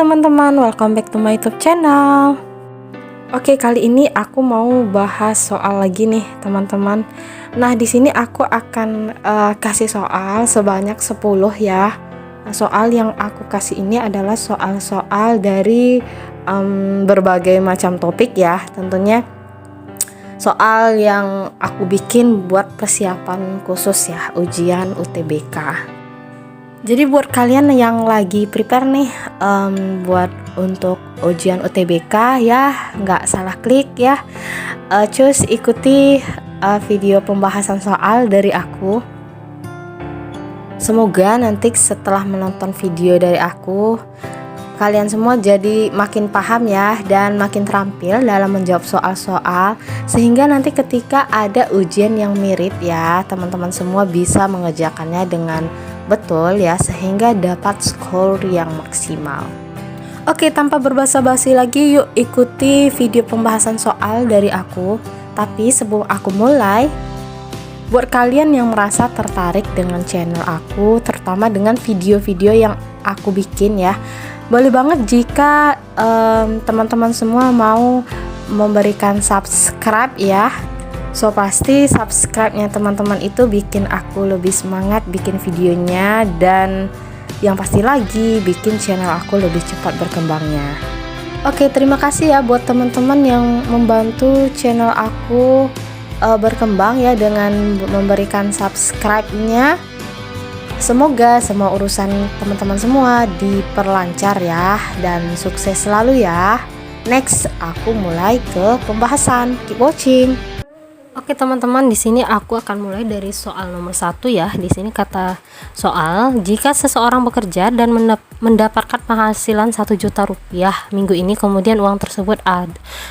teman-teman, welcome back to my YouTube channel. Oke, kali ini aku mau bahas soal lagi nih, teman-teman. Nah, di sini aku akan kasih soal sebanyak 10 ya. Soal yang aku kasih ini adalah soal-soal dari berbagai macam topik ya. Tentunya soal yang aku bikin buat persiapan khusus ya, ujian UTBK. Jadi buat kalian yang lagi prepare nih buat untuk ujian UTBK ya, nggak salah klik ya, cus ikuti video pembahasan soal dari aku. Semoga nanti setelah menonton video dari aku, kalian semua jadi makin paham ya dan makin terampil dalam menjawab soal-soal, sehingga nanti ketika ada ujian yang mirip ya, teman-teman semua bisa mengerjakannya dengan betul ya, sehingga dapat skor yang maksimal. Oke, tanpa berbasa-basi lagi, yuk ikuti video pembahasan soal dari aku. Tapi sebelum aku mulai, buat kalian yang merasa tertarik dengan channel aku, terutama dengan video-video yang aku bikin ya, boleh banget jika teman-teman semua mau memberikan subscribe ya. So pasti subscribe-nya teman-teman itu bikin aku lebih semangat bikin videonya, dan yang pasti lagi bikin channel aku lebih cepat berkembangnya. Oke, terima kasih ya buat teman-teman yang membantu channel aku berkembang ya dengan memberikan subscribe-nya. Semoga semua urusan teman-teman semua diperlancar ya, dan sukses selalu ya. Next, aku mulai ke pembahasan. Keep watching. Oke teman-teman, di sini aku akan mulai dari soal nomor 1 ya. Di sini kata soal, jika seseorang bekerja dan mendapatkan penghasilan 1 juta rupiah minggu ini, kemudian uang tersebut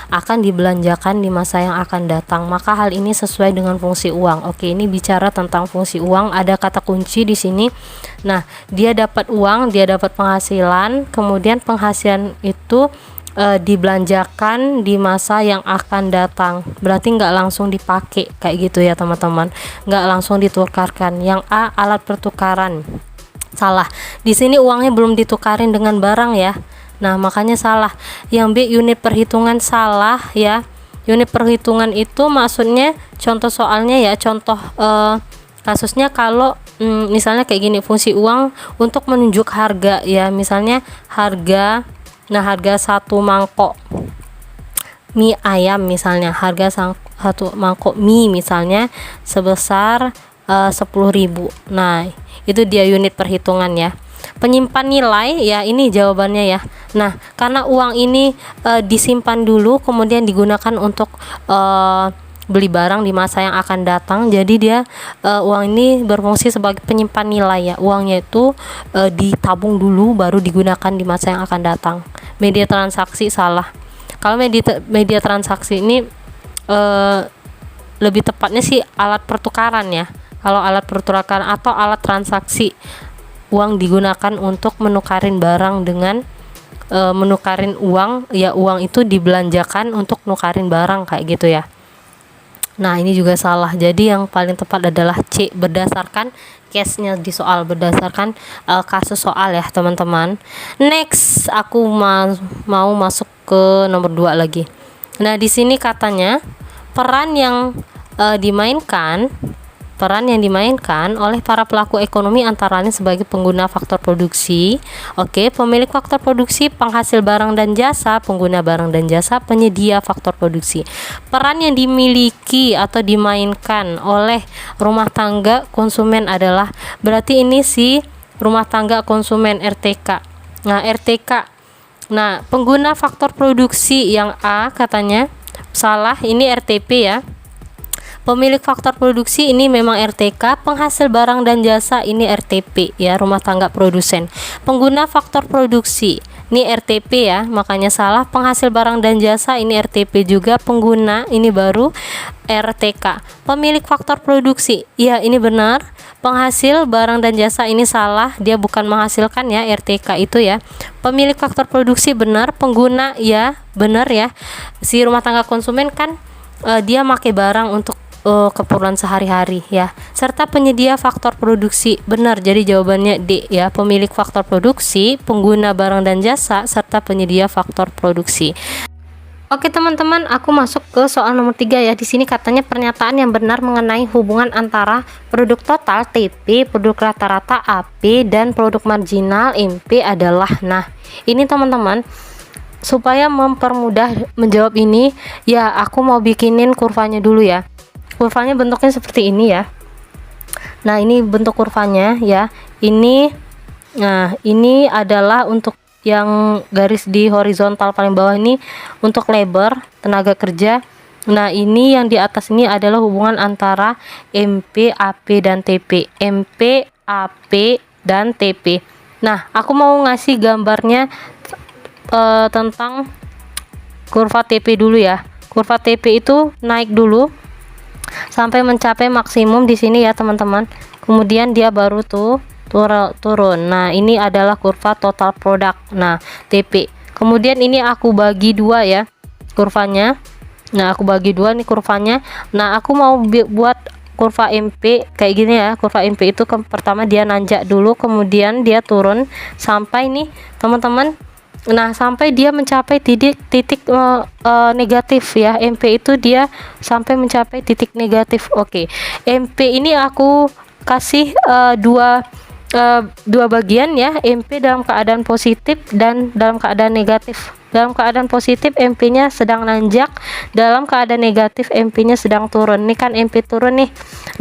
akan dibelanjakan di masa yang akan datang, maka hal ini sesuai dengan fungsi uang. Oke, ini bicara tentang fungsi uang, ada kata kunci di sini. Nah, dia dapat uang, dia dapat penghasilan, kemudian penghasilan itu dibelanjakan di masa yang akan datang, berarti nggak langsung dipakai kayak gitu ya teman-teman, nggak langsung ditukarkan. Yang A, alat pertukaran, salah. Di sini uangnya belum ditukarin dengan barang ya, nah makanya salah. Yang B, unit perhitungan, salah ya. Unit perhitungan itu maksudnya contoh soalnya ya, contoh kasusnya kalau misalnya kayak gini, fungsi uang untuk menunjuk harga ya, misalnya harga. Nah, harga 1 mangkok mie ayam misalnya, harga 1 mangkok mie misalnya sebesar 10.000. Nah, itu dia unit perhitungan ya. Penyimpan nilai ya, ini jawabannya ya. Nah, karena uang ini disimpan dulu kemudian digunakan untuk beli barang di masa yang akan datang, jadi dia uang ini berfungsi sebagai penyimpan nilai ya. Uangnya itu ditabung dulu baru digunakan di masa yang akan datang. Media transaksi, salah. Kalau media transaksi ini lebih tepatnya sih alat pertukaran ya. Kalau alat pertukaran atau alat transaksi, uang digunakan untuk menukarin barang dengan menukarin uang ya, uang itu dibelanjakan untuk nukarin barang kayak gitu ya. Nah, ini juga salah. Jadi yang paling tepat adalah C, berdasarkan case-nya di soal, berdasarkan kasus soal ya teman-teman. Next, aku mau masuk ke nomor 2 lagi. Nah, di sini katanya peran yang dimainkan oleh para pelaku ekonomi antara lain sebagai pengguna faktor produksi, pemilik faktor produksi, penghasil barang dan jasa, pengguna barang dan jasa, penyedia faktor produksi. Peran yang dimiliki atau dimainkan oleh rumah tangga konsumen adalah, berarti ini si rumah tangga konsumen, RTK. Nah, RTK. Nah, pengguna faktor produksi yang A katanya salah, ini RTP ya. Pemilik faktor produksi ini memang RTK, penghasil barang dan jasa ini RTP ya, rumah tangga produsen. Pengguna faktor produksi ini RTP ya, makanya salah. Penghasil barang dan jasa ini RTP juga, pengguna ini baru RTK. Pemilik faktor produksi, ya ini benar. Penghasil barang dan jasa ini salah, dia bukan menghasilkan ya, RTK itu ya. Pemilik faktor produksi benar, pengguna ya benar ya. Si rumah tangga konsumen kan dia pakai barang untuk keperluan sehari-hari ya, serta penyedia faktor produksi. Benar, jadi jawabannya D ya, pemilik faktor produksi, pengguna barang dan jasa, serta penyedia faktor produksi. Oke teman-teman, aku masuk ke soal nomor 3 ya. Di sini katanya pernyataan yang benar mengenai hubungan antara produk total TP, produk rata-rata AP, dan produk marginal MP adalah. Nah, ini teman-teman, supaya mempermudah menjawab ini ya, aku mau bikinin kurvanya dulu ya. Kurvanya bentuknya seperti ini ya. Nah, ini bentuk kurvanya ya. Ini adalah untuk yang garis di horizontal paling bawah ini untuk labor tenaga kerja. Nah, ini yang di atas ini adalah hubungan antara MP, AP, dan TP. MP, AP, dan TP. Nah, aku mau ngasih gambarnya tentang kurva TP dulu ya. Kurva TP itu naik dulu sampai mencapai maksimum di sini ya teman-teman. Kemudian dia baru turun. Nah, ini adalah kurva total produk. Nah, TP. Kemudian ini aku bagi dua ya kurvanya. Nah, aku bagi dua nih kurvanya. Nah, aku mau buat kurva MP kayak gini ya. Kurva MP itu pertama dia nanjak dulu, kemudian dia turun sampai nih teman-teman. Nah, sampai dia mencapai titik negatif ya. MP itu dia sampai mencapai titik negatif. Oke. MP ini aku kasih dua bagian ya, MP dalam keadaan positif dan dalam keadaan negatif. Dalam keadaan positif MP-nya sedang nanjak, dalam keadaan negatif MP-nya sedang turun. Ini kan MP turun nih.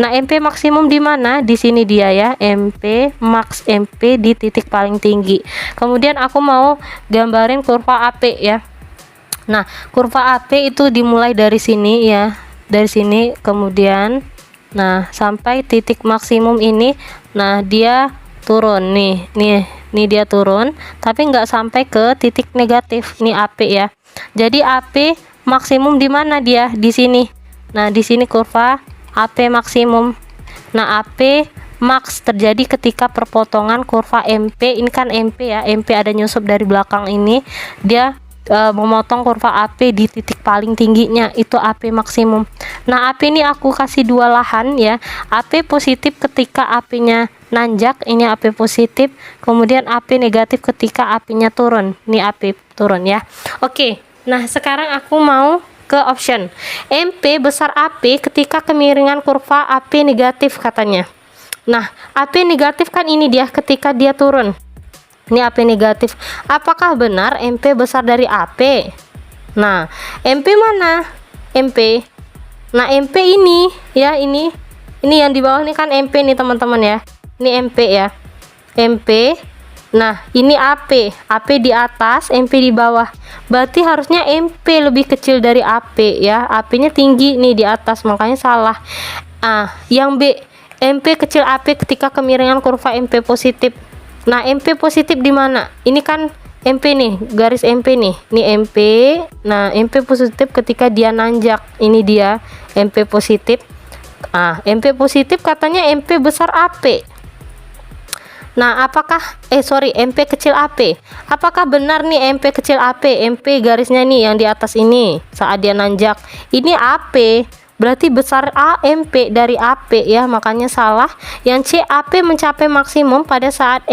Nah, MP maksimum di mana? Di sini dia ya, MP max, MP di titik paling tinggi. Kemudian aku mau gambarin kurva AP ya. Nah, kurva AP itu dimulai dari sini ya, dari sini kemudian sampai titik maksimum ini. Nah, dia turun nih dia turun, tapi nggak sampai ke titik negatif. Nih AP ya. Jadi AP maksimum di mana dia? Di sini. Nah, di sini kurva AP maksimum. Nah, AP max terjadi ketika perpotongan kurva MP. Ini kan MP ya, MP ada nyusup dari belakang ini, dia memotong kurva AP di titik paling tingginya, itu AP maksimum. Nah, AP ini aku kasih dua lahan ya. AP positif ketika AP-nya nanjak, ini AP positif. Kemudian AP negatif ketika AP-nya turun, ini AP turun ya. Oke, nah sekarang aku mau ke option. MP besar AP ketika kemiringan kurva AP negatif katanya. Nah, AP negatif kan ini dia ketika dia turun. Ini AP negatif. Apakah benar MP besar dari AP? Nah, MP mana? MP. Nah, MP ini ya, ini yang di bawah ini kan MP nih teman-teman ya. Ini MP ya. MP. Nah, ini AP. AP di atas, MP di bawah. Berarti harusnya MP lebih kecil dari AP ya. AP-nya tinggi nih di atas, makanya salah. Yang B, MP kecil AP ketika kemiringan kurva MP positif. Nah, MP positif di mana? Ini kan MP nih, garis MP nih. Ini MP. Nah, MP positif ketika dia nanjak. Ini dia MP positif. MP positif katanya MP besar AP. Nah, MP kecil AP. Apakah benar nih MP kecil AP? MP garisnya nih yang di atas ini saat dia nanjak. Ini AP. Berarti besar MP dari AP ya, makanya salah. Yang C, AP mencapai maksimum pada saat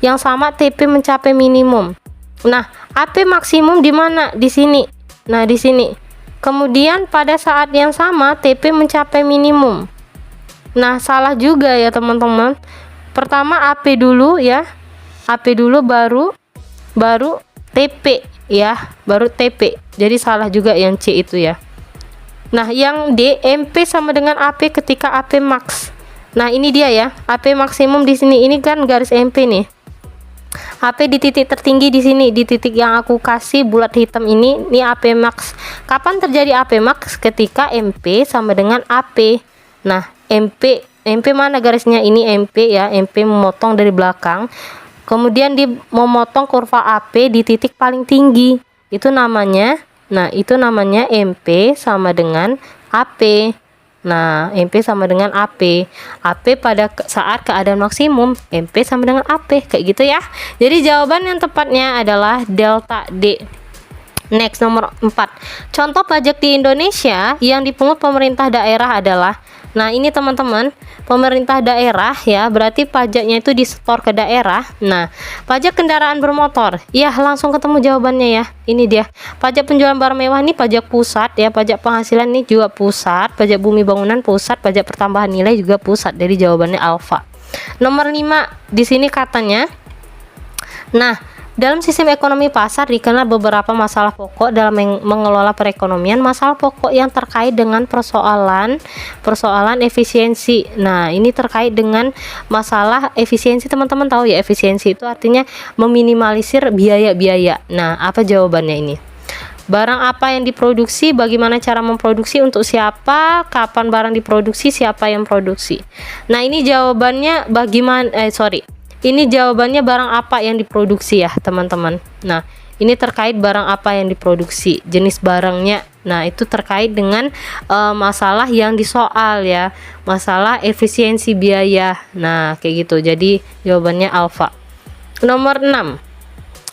yang sama TP mencapai minimum. Nah, AP maksimum di mana? Di sini. Nah, di sini. Kemudian pada saat yang sama TP mencapai minimum. Nah, salah juga ya teman-teman. Pertama AP dulu ya. AP dulu baru TP ya, baru TP. Jadi salah juga yang C itu ya. Nah, yang D, MP sama dengan AP ketika AP max. Nah, ini dia ya, AP maksimum di sini. Ini kan garis MP nih. AP di titik tertinggi di sini, di titik yang aku kasih bulat hitam ini AP max. Kapan terjadi AP max? Ketika MP sama dengan AP. Nah, MP mana garisnya? Ini MP ya, MP memotong dari belakang. Kemudian memotong kurva AP di titik paling tinggi. Itu namanya MP sama dengan AP. Nah, MP sama dengan AP. AP pada saat keadaan maksimum, MP sama dengan AP. Kayak gitu ya. Jadi jawaban yang tepatnya adalah delta D. Next, nomor 4. Contoh pajak di Indonesia yang dipungut pemerintah daerah adalah, nah ini teman-teman, pemerintah daerah ya, berarti pajaknya itu disetor ke daerah. Nah, pajak kendaraan bermotor, ya langsung ketemu jawabannya ya. Ini dia, pajak penjualan barang mewah ini pajak pusat ya, pajak penghasilan ini juga pusat, pajak bumi bangunan pusat, pajak pertambahan nilai juga pusat. Jadi jawabannya alfa. Nomor 5, di sini katanya, nah, dalam sistem ekonomi pasar dikenal beberapa masalah pokok dalam mengelola perekonomian. Masalah pokok yang terkait dengan persoalan efisiensi. Nah, ini terkait dengan masalah efisiensi. Teman-teman tahu ya, efisiensi itu artinya meminimalisir biaya-biaya. Nah, apa jawabannya ini? Barang apa yang diproduksi, bagaimana cara memproduksi, untuk siapa, kapan barang diproduksi, siapa yang produksi. Nah, ini jawabannya ini jawabannya barang apa yang diproduksi ya teman-teman. Nah, ini terkait barang apa yang diproduksi, jenis barangnya. Nah, itu terkait dengan masalah yang disoal ya, masalah efisiensi biaya. Nah, kayak gitu. Jadi jawabannya alfa. Nomor 6.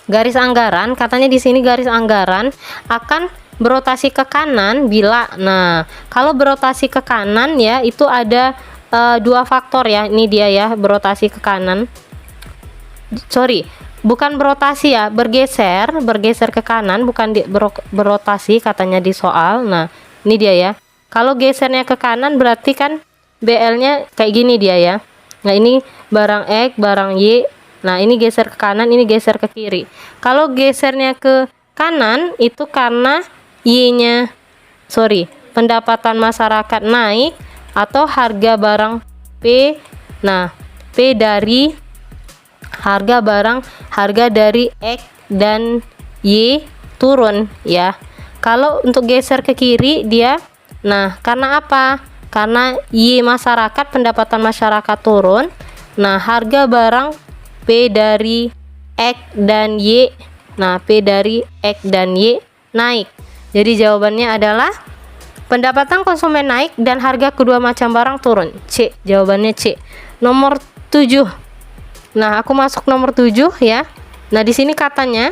Garis anggaran, katanya di sini garis anggaran akan berotasi ke kanan bila, nah kalau berotasi ke kanan ya itu ada dua faktor ya. Ini dia ya, berotasi ke kanan. Bukan berotasi ya, bergeser ke kanan, bukan berotasi katanya di soal. Nah, ini dia ya. Kalau gesernya ke kanan berarti kan BL-nya kayak gini dia ya. Nah, ini barang X, barang Y. Nah, ini geser ke kanan, ini geser ke kiri. Kalau gesernya ke kanan itu karena pendapatan masyarakat naik atau harga barang P. Nah, P dari harga dari X dan Y turun ya. Kalau untuk geser ke kiri dia, nah karena apa? Karena Y masyarakat, pendapatan masyarakat turun. Nah, harga barang P dari X dan Y, nah P dari X dan Y naik. Jadi jawabannya adalah pendapatan konsumen naik dan harga kedua macam barang turun. C, jawabannya C. Nomor 7. Nah, aku masuk nomor 7 ya. Nah, di sini katanya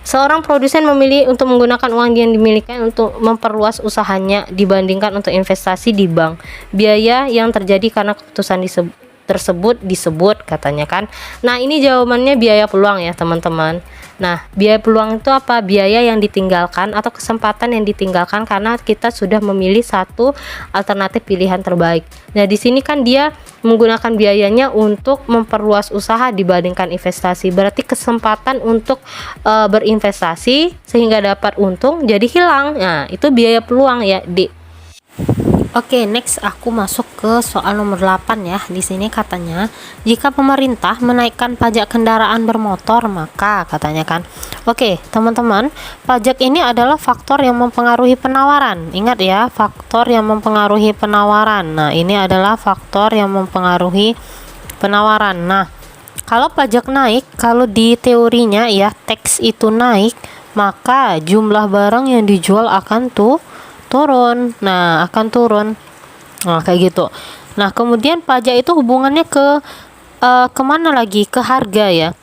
seorang produsen memilih untuk menggunakan uang yang dimiliki untuk memperluas usahanya dibandingkan untuk investasi di bank. Biaya yang terjadi karena keputusan tersebut disebut katanya kan. Nah, ini jawabannya biaya peluang ya teman-teman. Nah, biaya peluang itu apa? Biaya yang ditinggalkan atau kesempatan yang ditinggalkan karena kita sudah memilih satu alternatif pilihan terbaik. Nah, di sini kan dia menggunakan biayanya untuk memperluas usaha dibandingkan investasi. Berarti kesempatan untuk berinvestasi sehingga dapat untung jadi hilang. Nah, itu biaya peluang ya, D. Oke, next aku masuk ke soal nomor 8 ya. Di sini katanya, jika pemerintah menaikkan pajak kendaraan bermotor, maka katanya kan. Oke, teman-teman, pajak ini adalah faktor yang mempengaruhi penawaran. Ingat ya, faktor yang mempengaruhi penawaran. Nah, ini adalah faktor yang mempengaruhi penawaran. Nah, kalau pajak naik, kalau di teorinya ya, teks itu naik, maka jumlah barang yang dijual akan turun. Nah, akan turun. Nah, kayak gitu. Nah, kemudian pajak itu hubungannya ke kemana lagi? Ke harga ya.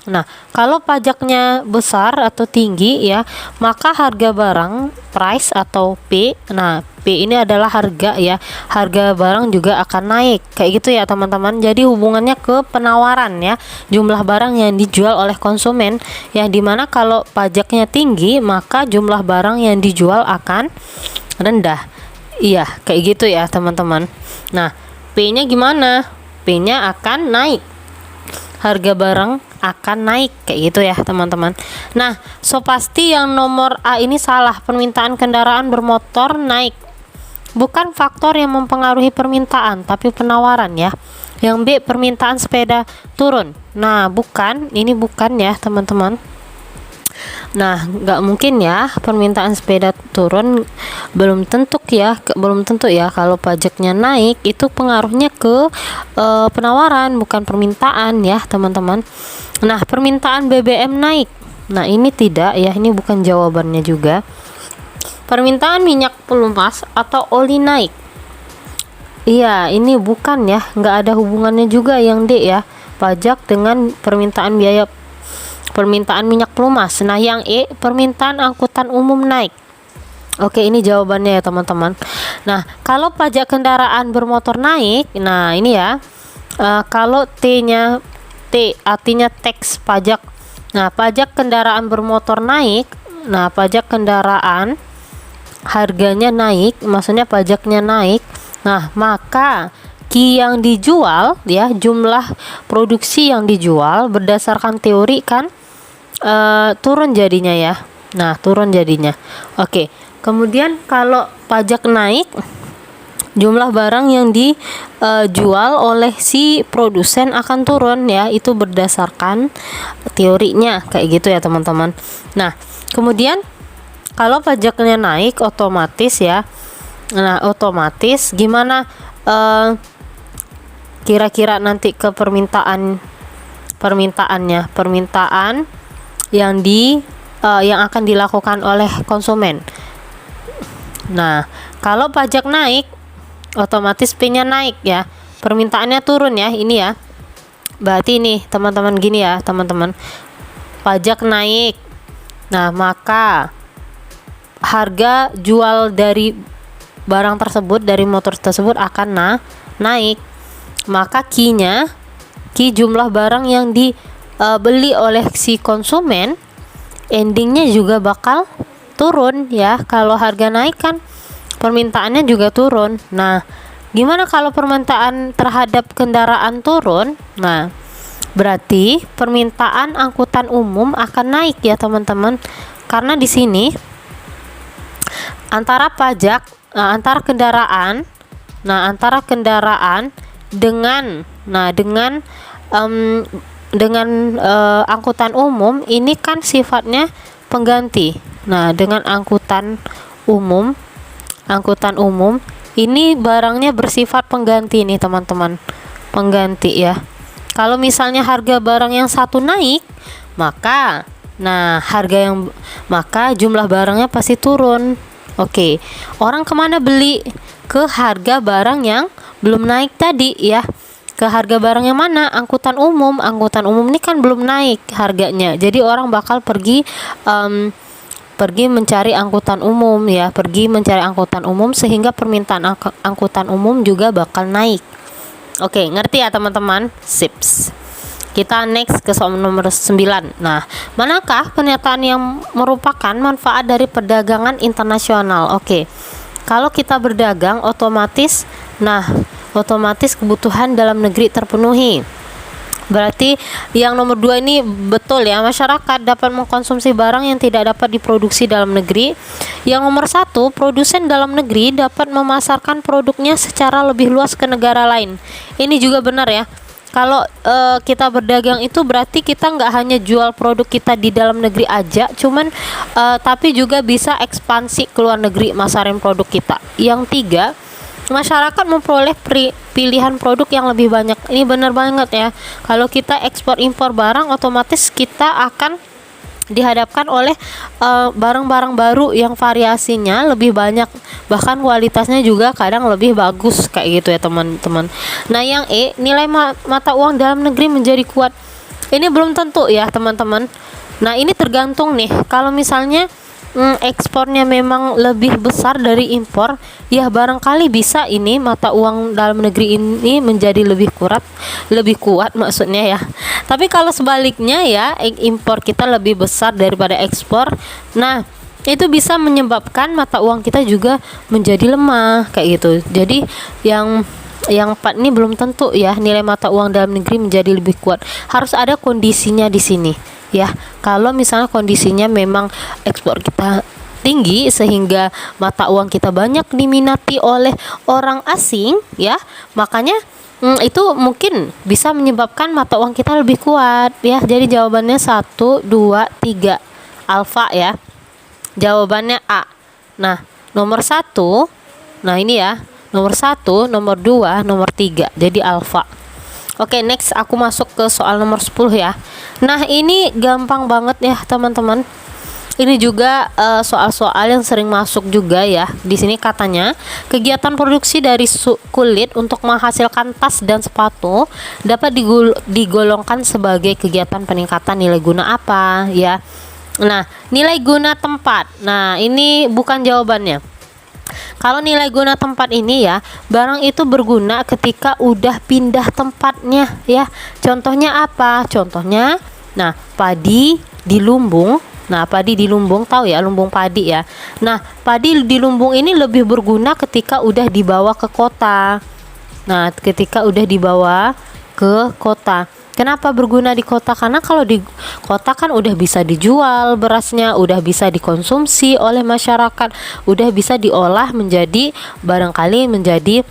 Nah, kalau pajaknya besar atau tinggi ya, maka harga barang, price atau P. Nah, P ini adalah harga ya. Harga barang juga akan naik. Kayak gitu ya, teman-teman. Jadi hubungannya ke penawaran ya. Jumlah barang yang dijual oleh konsumen ya, dimana kalau pajaknya tinggi, maka jumlah barang yang dijual akan rendah. Iya, kayak gitu ya, teman-teman. Nah, P-nya gimana? P-nya akan naik. Harga barang akan naik, kayak gitu ya teman-teman. Nah, so pasti yang nomor A ini salah. Permintaan kendaraan bermotor naik. Bukan faktor yang mempengaruhi permintaan, tapi penawaran ya. Yang B, permintaan sepeda turun. Nah, bukan, ini bukan ya teman-teman. Nah, nggak mungkin ya permintaan sepeda turun. Belum tentu ya kalau pajaknya naik itu pengaruhnya ke penawaran, bukan permintaan ya teman-teman. Nah, permintaan BBM naik. Nah, ini tidak ya, ini bukan jawabannya juga. Permintaan minyak pelumas atau oli naik. Iya, ini bukan ya, nggak ada hubungannya juga yang D ya. Pajak dengan permintaan biaya permintaan minyak pelumas. Nah, yang E, permintaan angkutan umum naik. Oke, ini jawabannya ya teman-teman. Nah, kalau pajak kendaraan bermotor naik, nah ini ya, kalau T-nya, T artinya tax, pajak. Nah, pajak kendaraan bermotor naik. Nah, pajak kendaraan harganya naik, maksudnya pajaknya naik. Nah, maka Ki yang dijual ya, jumlah produksi yang dijual berdasarkan teori kan turun jadinya ya. Nah, turun jadinya. Oke. Kemudian kalau pajak naik, jumlah barang yang dijual oleh si produsen akan turun ya, itu berdasarkan teorinya kayak gitu ya teman-teman. Nah, kemudian kalau pajaknya naik otomatis ya. Nah, otomatis gimana kira-kira nanti ke permintaan yang akan dilakukan oleh konsumen. Nah, kalau pajak naik, otomatis P-nya naik ya. Permintaannya turun ya, ini ya. Berarti ini teman-teman gini ya, teman-teman. Pajak naik. Nah, maka harga jual dari barang tersebut, dari motor tersebut akan naik. Maka Ki-nya, Ki jumlah barang yang dibeli oleh si konsumen, endingnya juga bakal turun ya. Kalau harga naik kan permintaannya juga turun. Nah, gimana kalau permintaan terhadap kendaraan turun? Nah, berarti permintaan angkutan umum akan naik ya teman-teman. Karena di sini antara kendaraan dengan angkutan umum ini kan sifatnya pengganti. Nah, dengan angkutan umum ini barangnya bersifat pengganti nih teman-teman, pengganti ya. Kalau misalnya harga barang yang satu naik, maka jumlah barangnya pasti turun. Oke, orang kemana beli? Ke harga barang yang belum naik tadi ya. Ke harga barang yang mana? Angkutan umum ini kan belum naik harganya, jadi orang bakal pergi mencari angkutan umum ya, sehingga permintaan angkutan umum juga bakal naik. Oke, ngerti ya teman-teman? Sips. Kita next ke soal nomor 9. Nah, manakah pernyataan yang merupakan manfaat dari perdagangan internasional? Oke. Kalau kita berdagang otomatis kebutuhan dalam negeri terpenuhi. Berarti yang nomor 2 ini betul ya, masyarakat dapat mengkonsumsi barang yang tidak dapat diproduksi dalam negeri. Yang nomor 1, produsen dalam negeri dapat memasarkan produknya secara lebih luas ke negara lain. Ini juga benar ya. Kalau kita berdagang itu berarti kita nggak hanya jual produk kita di dalam negeri aja, tapi juga bisa ekspansi ke luar negeri, masarin produk kita. Yang 3, masyarakat memperoleh pilihan produk yang lebih banyak. Ini benar banget ya. Kalau kita ekspor impor barang, otomatis kita akan dihadapkan oleh barang-barang baru yang variasinya lebih banyak, bahkan kualitasnya juga kadang lebih bagus kayak gitu ya teman-teman. Nah, yang E, nilai mata uang dalam negeri menjadi kuat. Ini belum tentu ya teman-teman. Nah, ini tergantung nih. Kalau misalnya ekspornya memang lebih besar dari impor, ya barangkali bisa ini mata uang dalam negeri ini menjadi lebih kuat maksudnya ya. Tapi kalau sebaliknya ya, impor kita lebih besar daripada ekspor, nah itu bisa menyebabkan mata uang kita juga menjadi lemah kayak gitu. Jadi yang 4 ini belum tentu ya nilai mata uang dalam negeri menjadi lebih kuat. Harus ada kondisinya di sini ya. Kalau misalnya kondisinya memang ekspor kita tinggi sehingga mata uang kita banyak diminati oleh orang asing ya, makanya itu mungkin bisa menyebabkan mata uang kita lebih kuat ya. Jadi jawabannya 1, 2, 3 alfa ya. Jawabannya A. Nah, nomor 1, nah ini ya, nomor 1, nomor 2, nomor 3 jadi alfa. Oke, next aku masuk ke soal nomor 10 ya. Nah, ini gampang banget ya teman-teman. Ini juga soal-soal yang sering masuk juga ya. Di sini katanya, kegiatan produksi dari kulit untuk menghasilkan tas dan sepatu dapat digolongkan sebagai kegiatan peningkatan nilai guna apa ya. Nah, nilai guna tempat. Nah, ini bukan jawabannya. Kalau nilai guna tempat ini ya, barang itu berguna ketika udah pindah tempatnya ya. Contohnya apa? Contohnya, nah, padi di lumbung. Nah, padi di lumbung, tahu ya, lumbung padi ya. Nah, padi di lumbung ini lebih berguna ketika udah dibawa ke kota. Nah, ketika udah dibawa ke kota. Kenapa berguna di kota? Karena kalau di kota kan udah bisa dijual berasnya, udah bisa dikonsumsi oleh masyarakat, udah bisa diolah menjadi barangkali menjadi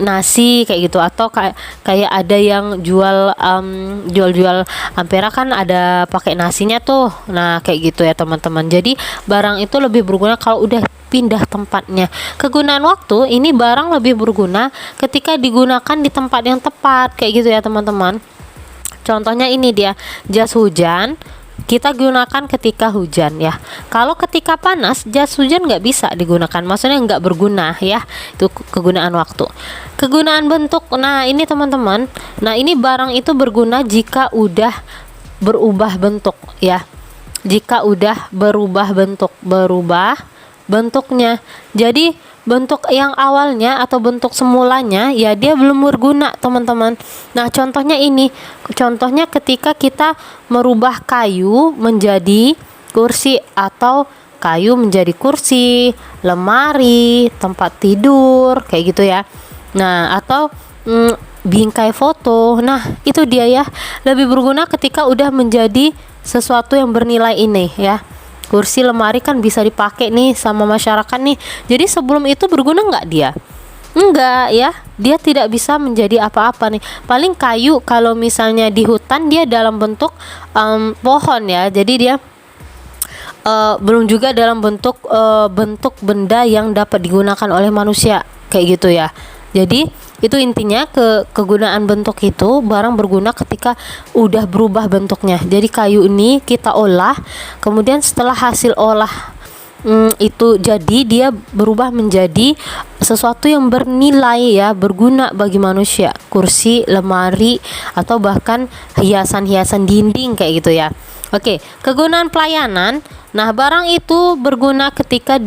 nasi kayak gitu, atau kayak ada yang jual ampera kan ada pakai nasinya tuh. Nah, kayak gitu ya teman-teman. Jadi barang itu lebih berguna kalau udah pindah tempatnya. Kegunaan waktu ini barang lebih berguna ketika digunakan di tempat yang tepat kayak gitu ya teman-teman. Contohnya ini dia, jas hujan kita gunakan ketika hujan ya. Kalau ketika panas, jas hujan nggak bisa digunakan, maksudnya nggak berguna ya. Itu kegunaan waktu. Kegunaan bentuk, nah ini teman-teman, nah ini barang itu berguna jika udah berubah bentuk ya. Jika udah berubah bentuknya. Jadi bentuk yang awalnya atau bentuk semulanya ya dia belum berguna teman-teman. Nah, contohnya ini, contohnya ketika kita merubah kayu menjadi kursi, atau kayu menjadi kursi, lemari, tempat tidur kayak gitu ya. Nah, atau bingkai foto. Nah, itu dia ya, lebih berguna ketika udah menjadi sesuatu yang bernilai ini ya. Kursi, lemari kan bisa dipakai nih sama masyarakat nih. Jadi sebelum itu berguna nggak dia? Enggak ya, dia tidak bisa menjadi apa-apa nih. Paling kayu kalau misalnya di hutan dia dalam bentuk pohon ya. Jadi dia belum juga dalam bentuk benda yang dapat digunakan oleh manusia kayak gitu ya. Jadi itu intinya, kegunaan bentuk itu barang berguna ketika udah berubah bentuknya. Jadi kayu ini kita olah, kemudian setelah hasil olah itu jadi dia berubah menjadi sesuatu yang bernilai ya, berguna bagi manusia. Kursi, lemari, atau bahkan hiasan-hiasan dinding kayak gitu ya. Oke, kegunaan pelayanan. Nah, barang itu berguna ketika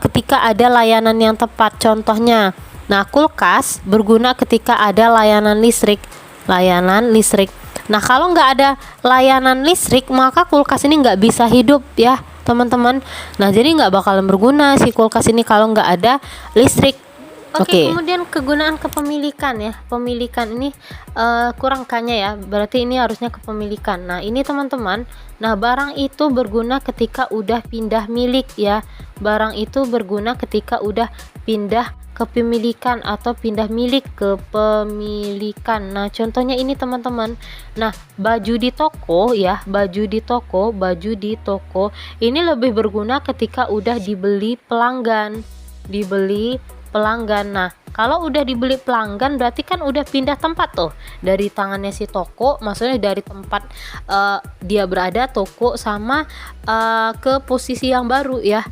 ketika ada layanan yang tepat. Contohnya, nah, kulkas berguna ketika ada layanan listrik. Nah, kalau nggak ada layanan listrik, maka kulkas ini nggak bisa hidup ya teman-teman. Nah, jadi nggak bakalan berguna si kulkas ini kalau nggak ada listrik. Oke. Kemudian kegunaan kepemilikan ya. Pemilikan ini kurang kayaknya ya. Berarti ini harusnya kepemilikan. Nah, ini teman-teman. Nah, barang itu berguna ketika udah pindah milik ya. Barang itu berguna ketika udah pindah kepemilikan atau pindah milik kepemilikan. Nah, contohnya ini teman-teman. Nah, baju di toko ya, baju di toko ini lebih berguna ketika udah dibeli pelanggan. Nah, kalau udah dibeli pelanggan berarti kan udah pindah tempat tuh dari tangannya si toko, maksudnya dari tempat dia berada toko sama ke posisi yang baru ya.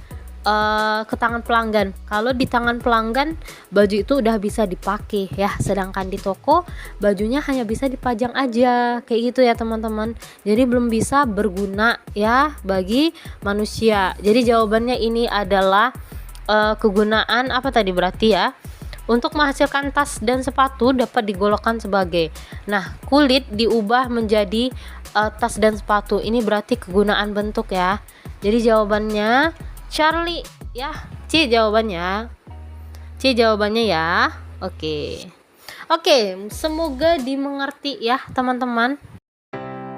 Ke tangan pelanggan. Kalau di tangan pelanggan baju itu udah bisa dipakai ya, sedangkan di toko bajunya hanya bisa dipajang aja kayak gitu ya teman-teman. Jadi belum bisa berguna ya bagi manusia. Jadi jawabannya ini adalah kegunaan apa tadi berarti ya, untuk menghasilkan tas dan sepatu dapat digolongkan sebagai, nah, kulit diubah menjadi tas dan sepatu. Ini berarti kegunaan bentuk ya. Jadi jawabannya Charlie ya, C jawabannya ya. Oke, semoga dimengerti ya teman-teman.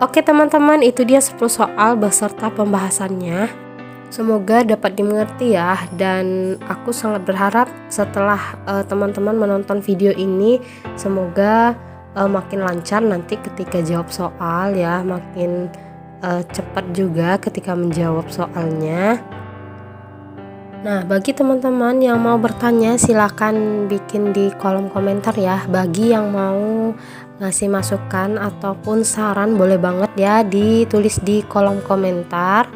Oke teman-teman, itu dia 10 soal beserta pembahasannya. Semoga dapat dimengerti ya, dan aku sangat berharap setelah teman-teman menonton video ini, semoga makin lancar nanti ketika jawab soal ya, makin cepat juga ketika menjawab soalnya. Nah, bagi teman-teman yang mau bertanya silakan bikin di kolom komentar ya. Bagi yang mau ngasih masukan ataupun saran boleh banget ya ditulis di kolom komentar.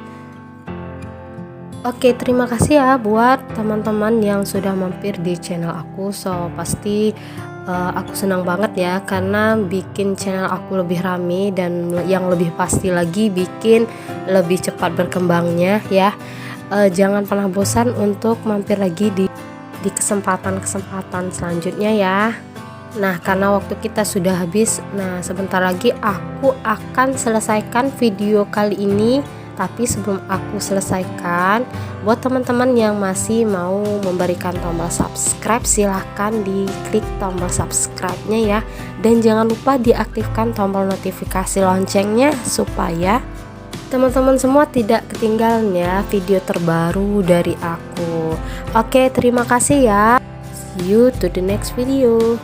Oke, terima kasih ya buat teman-teman yang sudah mampir di channel aku. So pasti aku senang banget ya karena bikin channel aku lebih rame dan yang lebih pasti lagi bikin lebih cepat berkembangnya ya. Jangan pernah bosan untuk mampir lagi di kesempatan-kesempatan selanjutnya ya. Nah, karena waktu kita sudah habis, nah sebentar lagi aku akan selesaikan video kali ini. Tapi sebelum aku selesaikan, buat teman-teman yang masih mau memberikan tombol subscribe, silahkan diklik tombol subscribe-nya ya. Dan jangan lupa diaktifkan tombol notifikasi loncengnya supaya teman-teman semua tidak ketinggalan ya video terbaru dari aku. Oke, terima kasih ya. See you to the next video.